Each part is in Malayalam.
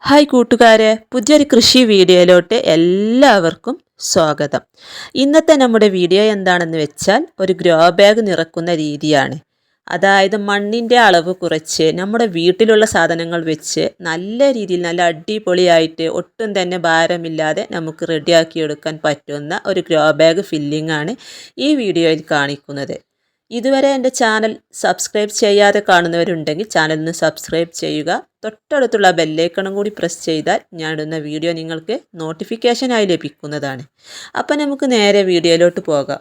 ഹായ് കൂട്ടുകാരെ, പുതിയൊരു കൃഷി വീഡിയോയിലോട്ട് എല്ലാവർക്കും സ്വാഗതം. ഇന്നത്തെ നമ്മുടെ വീഡിയോ എന്താണെന്ന് വെച്ചാൽ ഒരു ഗ്രോ ബാഗ് നിറക്കുന്ന രീതിയാണ്. അതായത് മണ്ണിൻ്റെ അളവ് കുറച്ച് നമ്മുടെ വീട്ടിലുള്ള സാധനങ്ങൾ വെച്ച് നല്ല രീതിയിൽ നല്ല അടിപൊളിയായിട്ട് ഒട്ടും തന്നെ ഭാരമില്ലാതെ നമുക്ക് റെഡിയാക്കിയെടുക്കാൻ പറ്റുന്ന ഒരു ഗ്രോ ബാഗ് ഫില്ലിംഗ് ആണ് ഈ വീഡിയോയിൽ കാണിക്കുന്നത്. ഇതുവരെ എൻ്റെ ചാനൽ സബ്സ്ക്രൈബ് ചെയ്യാതെ കാണുന്നവരുണ്ടെങ്കിൽ ചാനലിന് സബ്സ്ക്രൈബ് ചെയ്യുക. തൊട്ടടുത്തുള്ള ബെല്ലൈക്കണും കൂടി പ്രസ് ചെയ്താൽ ഞാൻ ഇടുന്ന വീഡിയോ നിങ്ങൾക്ക് നോട്ടിഫിക്കേഷനായി ലഭിക്കുന്നതാണ്. അപ്പം നമുക്ക് നേരെ വീഡിയോയിലോട്ട് പോകാം.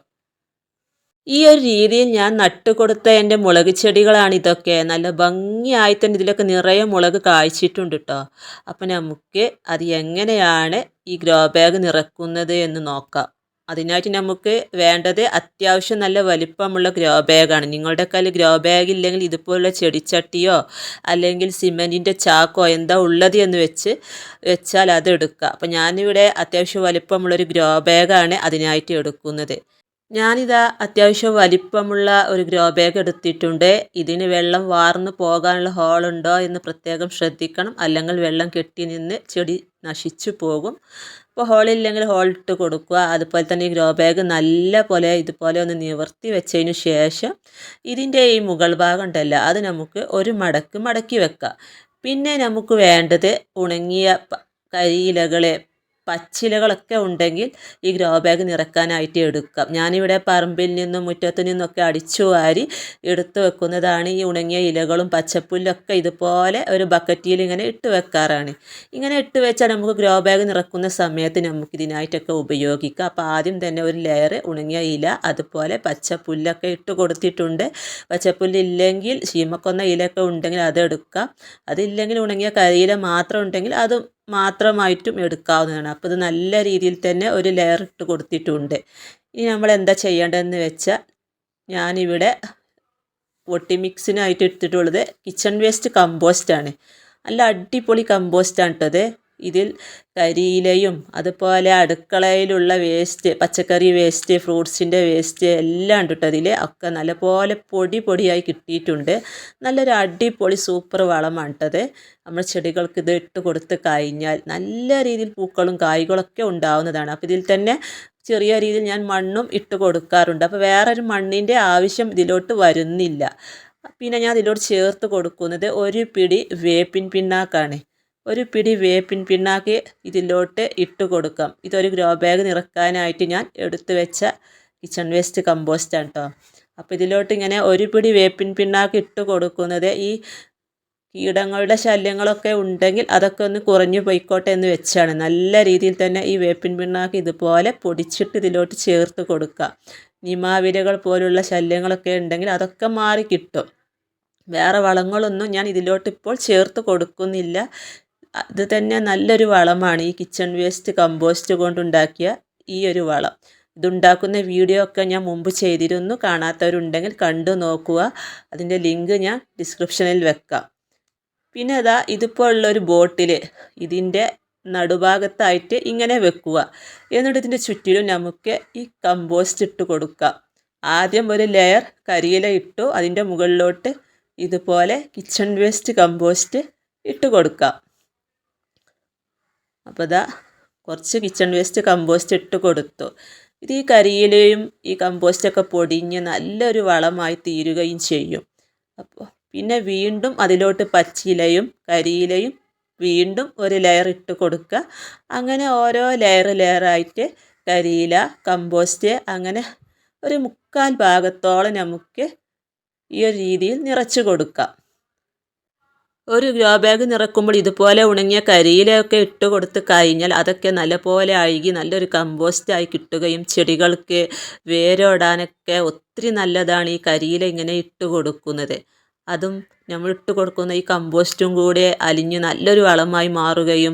ഈ ഒരു രീതിയിൽ ഞാൻ നട്ടുകൊടുത്ത എൻ്റെ മുളക് ചെടികളാണ് ഇതൊക്കെ. നല്ല ഭംഗിയായി തന്നെ ഇതിലൊക്കെ നിറയെ മുളക് കായ്ച്ചിട്ടുണ്ട് കേട്ടോ. അപ്പം നമുക്ക് അത് എങ്ങനെയാണ് ഈ ഗ്രോ ബാഗ് നിറക്കുന്നത് എന്ന് നോക്കാം. അതിനായിട്ട് നമുക്ക് വേണ്ടത് അത്യാവശ്യം നല്ല വലിപ്പമുള്ള ഗ്രോ ബാഗാണ്. നിങ്ങളുടെ കയ്യിൽ ഗ്രോ ബാഗ് ഇല്ലെങ്കിൽ ഇതുപോലുള്ള ചെടിച്ചട്ടിയോ അല്ലെങ്കിൽ സിമെൻറ്റിൻ്റെ ചാക്കോ എന്താ ഉള്ളത് എന്ന് വെച്ചാൽ അത് എടുക്കുക. അപ്പം ഞാനിവിടെ അത്യാവശ്യം വലിപ്പമുള്ളൊരു ഗ്രോ ബാഗാണ് അതിനായിട്ട് എടുക്കുന്നത്. ഞാനിതാ അത്യാവശ്യം വലിപ്പമുള്ള ഒരു ഗ്രോ ബാഗ് എടുത്തിട്ടുണ്ട്. ഇതിന് വെള്ളം വാർന്നു പോകാനുള്ള ഹോളുണ്ടോ എന്ന് പ്രത്യേകം ശ്രദ്ധിക്കണം. അല്ലെങ്കിൽ വെള്ളം കെട്ടി നിന്ന് ചെടി നശിച്ചു പോകും. അപ്പോൾ ഹോളില്ലെങ്കിൽ ഹോളിട്ട് കൊടുക്കുക. അതുപോലെ തന്നെ ഈ ഗ്രോ ബാഗ് നല്ല പോലെ ഇതുപോലെ ഒന്ന് നിവർത്തി വെച്ചതിന് ശേഷം ഇതിൻ്റെ ഈ മുകൾ ഭാഗം ഉണ്ടല്ലോ അത് നമുക്ക് ഒരു മടക്കി വെക്കാം. പിന്നെ നമുക്ക് വേണ്ടത് ഉണങ്ങിയ കരിയിലകൾ, പച്ചിലകളൊക്കെ ഉണ്ടെങ്കിൽ ഈ ഗ്രോ ബാഗ് നിറക്കാനായിട്ട് എടുക്കാം. ഞാനിവിടെ പറമ്പിൽ നിന്നും മുറ്റത്തു നിന്നൊക്കെ അടിച്ചു വാരി എടുത്തു വെക്കുന്നതാണ്. ഈ ഉണങ്ങിയ ഇലകളും പച്ചപ്പുല്ലൊക്കെ ഇതുപോലെ ഒരു ബക്കറ്റിൽ ഇങ്ങനെ ഇട്ട് വെക്കാറാണ്. ഇങ്ങനെ ഇട്ട് വെച്ചാൽ നമുക്ക് ഗ്രോ ബാഗ് നിറക്കുന്ന സമയത്ത് നമുക്ക് ഇതിനായിട്ടൊക്കെ ഉപയോഗിക്കാം. അപ്പോൾ ആദ്യം തന്നെ ഒരു ലെയർ ഉണങ്ങിയ ഇല, അതുപോലെ പച്ചപ്പുല്ലൊക്കെ ഇട്ട് കൊടുത്തിട്ടുണ്ട്. പച്ചപ്പുല്ലില്ലെങ്കിൽ ശീമക്കൊന്ന ഇലയൊക്കെ ഉണ്ടെങ്കിൽ അതെടുക്കാം. അതില്ലെങ്കിൽ ഉണങ്ങിയ കരിയില മാത്രം ഉണ്ടെങ്കിൽ അത് മാത്രമായിട്ടും എടുക്കാവുന്നതാണ്. അപ്പോൾ ഇത് നല്ല രീതിയിൽ തന്നെ ഒരു ലെയർ ഇട്ട് കൊടുത്തിട്ടുണ്ട്. ഇനി നമ്മൾ എന്താ ചെയ്യേണ്ടതെന്ന് വെച്ചാൽ ഞാനിവിടെ പൊട്ടി മിക്സിനായിട്ട് എടുത്തിട്ടുള്ളത് കിച്ചൺ വേസ്റ്റ് കമ്പോസ്റ്റാണ്. നല്ല അടിപൊളി കമ്പോസ്റ്റാണ് കേട്ടത്. ഇതിൽ കരിയിലയും അതുപോലെ അടുക്കളയിലുള്ള വേസ്റ്റ്, പച്ചക്കറി വേസ്റ്റ്, ഫ്രൂട്ട്സിൻ്റെ വേസ്റ്റ് എല്ലാം ഉണ്ട് കേട്ടോ. അതിൽ ഒക്കെ നല്ലപോലെ പൊടിയായി കിട്ടിയിട്ടുണ്ട്. നല്ലൊരു അടിപൊളി സൂപ്പർ വളമാണ് കേട്ടത്. നമ്മൾ ചെടികൾക്ക് ഇത് ഇട്ട് കൊടുത്ത് കഴിഞ്ഞാൽ നല്ല രീതിയിൽ പൂക്കളും കായ്കളൊക്കെ ഉണ്ടാവുന്നതാണ്. അപ്പോൾ ഇതിൽ തന്നെ ചെറിയ രീതിയിൽ ഞാൻ മണ്ണും ഇട്ട് കൊടുക്കാറുണ്ട്. അപ്പോൾ വേറൊരു മണ്ണിൻ്റെ ആവശ്യം ഇതിലോട്ട് വരുന്നില്ല. പിന്നെ ഞാൻ ഇതിലോട്ട് ചേർത്ത് കൊടുക്കുന്നത് ഒരു പിടി വേപ്പിൻ പിണ്ണാക്കാണ്. ഒരു പിടി വേപ്പിൻ പിണ്ണാക്ക് ഇതിലോട്ട് ഇട്ട് കൊടുക്കാം. ഇതൊരു ഗ്രോ ബാഗ് നിറക്കാനായിട്ട് ഞാൻ എടുത്തു വെച്ച കിച്ചൺ വേസ്റ്റ് കമ്പോസ്റ്റാണ് കേട്ടോ. അപ്പോൾ ഇതിലോട്ട് ഇങ്ങനെ ഒരു പിടി വേപ്പിൻ പിണ്ണാക്ക് ഇട്ട് കൊടുക്കുന്നത് ഈ കീടങ്ങളുടെ ശല്യങ്ങളൊക്കെ ഉണ്ടെങ്കിൽ അതൊക്കെ ഒന്ന് കുറഞ്ഞു പോയിക്കോട്ടെ എന്ന് വെച്ചാണ്. നല്ല രീതിയിൽ തന്നെ ഈ വേപ്പിൻ പിണ്ണാക്ക് ഇതുപോലെ പൊടിച്ചിട്ട് ഇതിലോട്ട് ചേർത്ത് കൊടുക്കുക. നിമാവിരകൾ പോലുള്ള ശല്യങ്ങളൊക്കെ ഉണ്ടെങ്കിൽ അതൊക്കെ മാറി കിട്ടും. വേറെ വളങ്ങളൊന്നും ഞാൻ ഇതിലോട്ട് ഇപ്പോൾ ചേർത്ത് കൊടുക്കുന്നില്ല. അത് തന്നെ നല്ലൊരു വളമാണ് ഈ കിച്ചൺ വേസ്റ്റ് കമ്പോസ്റ്റ് കൊണ്ടുണ്ടാക്കിയ ഈ ഒരു വളം. ഇതുണ്ടാക്കുന്ന വീഡിയോ ഒക്കെ ഞാൻ മുമ്പ് ചെയ്തിരുന്നു. കാണാത്തവരുണ്ടെങ്കിൽ കണ്ടു നോക്കുക. അതിൻ്റെ ലിങ്ക് ഞാൻ ഡിസ്ക്രിപ്ഷനിൽ വെക്കാം. പിന്നെ അതാ ഇതിപ്പോൾ ഉള്ളൊരു ബോട്ടിൽ ഇതിൻ്റെ നടുഭാഗത്തായിട്ട് ഇങ്ങനെ വെക്കുക. എന്നിട്ട് ഇതിൻ്റെ ചുറ്റിലും നമുക്ക് ഈ കമ്പോസ്റ്റ് ഇട്ട് കൊടുക്കാം. ആദ്യം ഒരു ലെയർ കരിയില ഇട്ടു. അതിൻ്റെ മുകളിലോട്ട് ഇതുപോലെ കിച്ചൺ വേസ്റ്റ് കമ്പോസ്റ്റ് ഇട്ട് കൊടുക്കാം. അപ്പോൾ ഇതാ കുറച്ച് കിച്ചൺ വേസ്റ്റ് കമ്പോസ്റ്റ് ഇട്ട് കൊടുത്തു. ഇത് ഈ കരിയിലയും ഈ കമ്പോസ്റ്റൊക്കെ പൊടിഞ്ഞ് നല്ലൊരു വളമായി തീരുകയും ചെയ്യും. അപ്പോൾ പിന്നെ വീണ്ടും അതിലോട്ട് പച്ചിലയും കരിയിലയും വീണ്ടും ഒരു ലെയർ ഇട്ട് കൊടുക്കുക. അങ്ങനെ ഓരോ ലെയറായിട്ട് കരിയില, കമ്പോസ്റ്റ് അങ്ങനെ ഒരു 3/4 ഭാഗത്തോളം നമുക്ക് ഈ ഒരു രീതിയിൽ നിറച്ച് കൊടുക്കാം. ഒരു ഗ്രോ ബാഗ് നിറക്കുമ്പോൾ ഇതുപോലെ ഉണങ്ങിയ കരിയിലയൊക്കെ ഇട്ട് കൊടുത്ത് കഴിഞ്ഞാൽ അതൊക്കെ നല്ലപോലെ അഴുകി നല്ലൊരു കമ്പോസ്റ്റായി കിട്ടുകയും ചെടികൾക്ക് വേരോടാനൊക്കെ ഒത്തിരി നല്ലതാണ് ഈ കരിയില ഇങ്ങനെ ഇട്ട് കൊടുക്കുന്നത്. അതും നമ്മൾ ഇട്ട് കൊടുക്കുന്ന ഈ കമ്പോസ്റ്റും കൂടെ അലിഞ്ഞ് നല്ലൊരു വളമായി മാറുകയും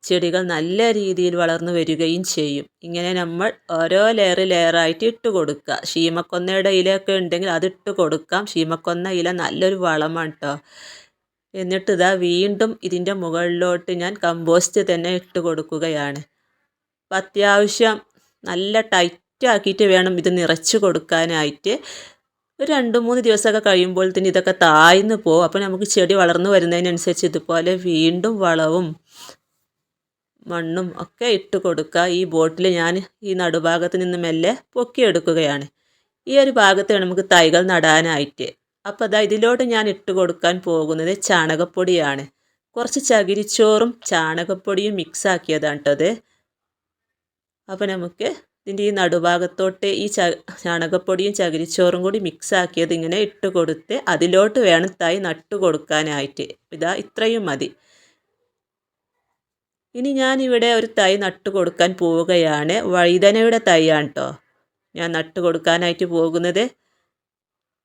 ചെടികൾ നല്ല രീതിയിൽ വളർന്നു വരികയും ചെയ്യും. ഇങ്ങനെ നമ്മൾ ഓരോ ലെയറായിട്ട് ഇട്ട് കൊടുക്കുക. ശീമക്കൊന്നയുടെ ഇലയൊക്കെ ഉണ്ടെങ്കിൽ അതിട്ട് കൊടുക്കാം. ശീമക്കൊന്ന ഇല നല്ലൊരു വളമാണ് കേട്ടോ. എന്നിട്ട് ഇതാ വീണ്ടും ഇതിൻ്റെ മുകളിലോട്ട് ഞാൻ കമ്പോസ്റ്റ് തന്നെ ഇട്ട് കൊടുക്കുകയാണ്. അപ്പം അത്യാവശ്യം നല്ല ടൈറ്റ് ആക്കിയിട്ട് വേണം ഇത് നിറച്ച് കൊടുക്കാനായിട്ട്. ഒരു 2-3 ദിവസമൊക്കെ കഴിയുമ്പോഴത്തേന് ഇതൊക്കെ താഴ്ന്നു പോകും. അപ്പോൾ നമുക്ക് ചെടി വളർന്നു വരുന്നതിനനുസരിച്ച് ഇതുപോലെ വീണ്ടും വളവും മണ്ണും ഒക്കെ ഇട്ട് കൊടുക്കുക. ഈ ബോട്ടിൽ ഞാൻ ഈ നടുഭാഗത്ത് നിന്ന് മെല്ലെ പൊക്കിയെടുക്കുകയാണ്. ഈ ഒരു ഭാഗത്താണ് നമുക്ക് തൈകൾ നടാനായിട്ട്. അപ്പോൾ അതാ ഇതിലോട്ട് ഞാൻ ഇട്ട് കൊടുക്കാൻ പോകുന്നത് ചാണകപ്പൊടിയാണ്. കുറച്ച് ചകിരിച്ചോറും ചാണകപ്പൊടിയും മിക്സ് ആക്കിയതാണ് കേട്ടത്. അപ്പോൾ നമുക്ക് ഇതിൻ്റെ ഈ നടുഭാഗത്തോട്ട് ഈ ചാണകപ്പൊടിയും ചകിരിച്ചോറും കൂടി മിക്സ് ആക്കിയത് ഇങ്ങനെ ഇട്ട് കൊടുത്ത് അതിലോട്ട് വേണം തൈ നട്ടു കൊടുക്കാനായിട്ട്. ഇതാ ഇത്രയും മതി. ഇനി ഞാനിവിടെ ഒരു തൈ നട്ടു കൊടുക്കാൻ പോവുകയാണ്. വഴുതനയുടെ തൈയാണ് കേട്ടോ ഞാൻ നട്ടു കൊടുക്കാനായിട്ട് പോകുന്നത്.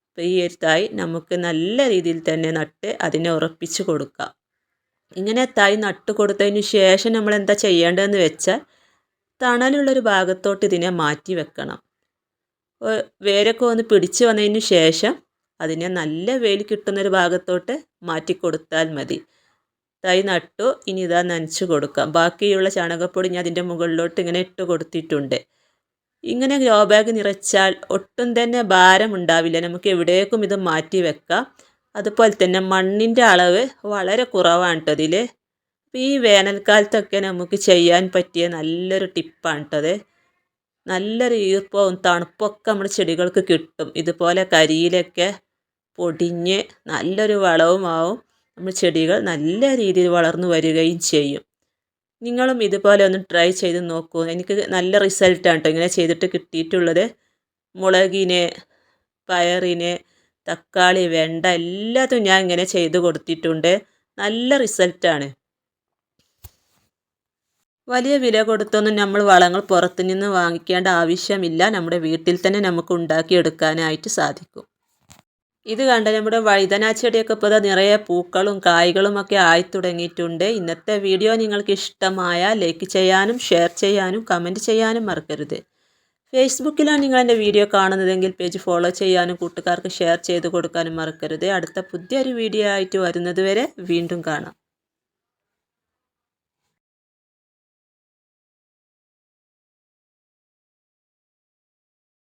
അപ്പോൾ ഈ ഒരു തൈ നമുക്ക് നല്ല രീതിയിൽ തന്നെ നട്ട് അതിനെ ഉറപ്പിച്ച് കൊടുക്കാം. ഇങ്ങനെ തൈ നട്ടു കൊടുത്തതിന് ശേഷം നമ്മൾ എന്താ ചെയ്യേണ്ടതെന്ന് വെച്ചാൽ തണലുള്ളൊരു ഭാഗത്തോട്ട് ഇതിനെ മാറ്റി വെക്കണം. വേരൊക്കെ ഒന്ന് പിടിച്ച് വന്നതിന് ശേഷം അതിനെ നല്ല വെയിൽ കിട്ടുന്നൊരു ഭാഗത്തോട്ട് മാറ്റി കൊടുത്താൽ മതി. തൈ നട്ടു, ഇനി ഇതാ നനച്ച് കൊടുക്കാം. ബാക്കിയുള്ള ചാണകപ്പൊടി ഞാൻ അതിൻ്റെ മുകളിലോട്ട് ഇങ്ങനെ ഇട്ട് കൊടുത്തിട്ടുണ്ട്. ഇങ്ങനെ ഗ്രോ ബാഗ് നിറച്ചാൽ ഒട്ടും തന്നെ ഭാരം ഉണ്ടാവില്ല. നമുക്ക് എവിടേക്കും ഇത് മാറ്റി വെക്കാം. അതുപോലെ തന്നെ മണ്ണിൻ്റെ അളവ് വളരെ കുറവാണ് കേട്ടോ ഇതിൽ. അപ്പോൾ ഈ വേനൽക്കാലത്തൊക്കെ നമുക്ക് ചെയ്യാൻ പറ്റിയ നല്ലൊരു ടിപ്പാണ് കേട്ടത്. നല്ലൊരു ഈർപ്പവും തണുപ്പൊക്കെ നമ്മുടെ ചെടികൾക്ക് കിട്ടും. ഇതുപോലെ കരിയിലൊക്കെ പൊടിഞ്ഞ് നല്ലൊരു വളവുമാവും. നമ്മുടെ ചെടികൾ നല്ല രീതിയിൽ വളർന്നു വരികയും ചെയ്യും. നിങ്ങളും ഇതുപോലെ ഒന്ന് ട്രൈ ചെയ്ത് നോക്കൂ. എനിക്ക് നല്ല റിസൾട്ടാണ് കേട്ടോ ഇങ്ങനെ ചെയ്തിട്ട് കിട്ടിയിട്ടുള്ളത്. മുളകിന്, പയറിന്, തക്കാളി, വെണ്ട എല്ലാതും ഞാൻ ഇങ്ങനെ ചെയ്ത് കൊടുത്തിട്ടുണ്ട്. നല്ല റിസൾട്ടാണ്. വലിയ വില കൊടുത്തൊന്നും നമ്മൾ വളങ്ങൾ പുറത്തു നിന്ന് വാങ്ങിക്കേണ്ട ആവശ്യമില്ല. നമ്മുടെ വീട്ടിൽ തന്നെ നമുക്ക് ഉണ്ടാക്കിയെടുക്കാനായിട്ട് സാധിക്കും. ഇത് കണ്ട നമ്മുടെ വഴുതന ചെടിയൊക്കെ ഇപ്പോൾ നിറയെ പൂക്കളും കായ്കളും ഒക്കെ ആയി തുടങ്ങിയിട്ടുണ്ട്. ഇന്നത്തെ വീഡിയോ നിങ്ങൾക്ക് ഇഷ്ടമായാൽ ലൈക്ക് ചെയ്യാനും ഷെയർ ചെയ്യാനും കമൻറ്റ് ചെയ്യാനും മറക്കരുത്. ഫേസ്ബുക്കിലാണ് നിങ്ങൾ എൻ്റെ വീഡിയോ കാണുന്നതെങ്കിൽ പേജ് ഫോളോ ചെയ്യാനും കൂട്ടുകാർക്ക് ഷെയർ ചെയ്ത് കൊടുക്കാനും മറക്കരുത്. അടുത്ത പുതിയൊരു വീഡിയോ ആയിട്ട് വരുന്നത് വരെ വീണ്ടും കാണാം.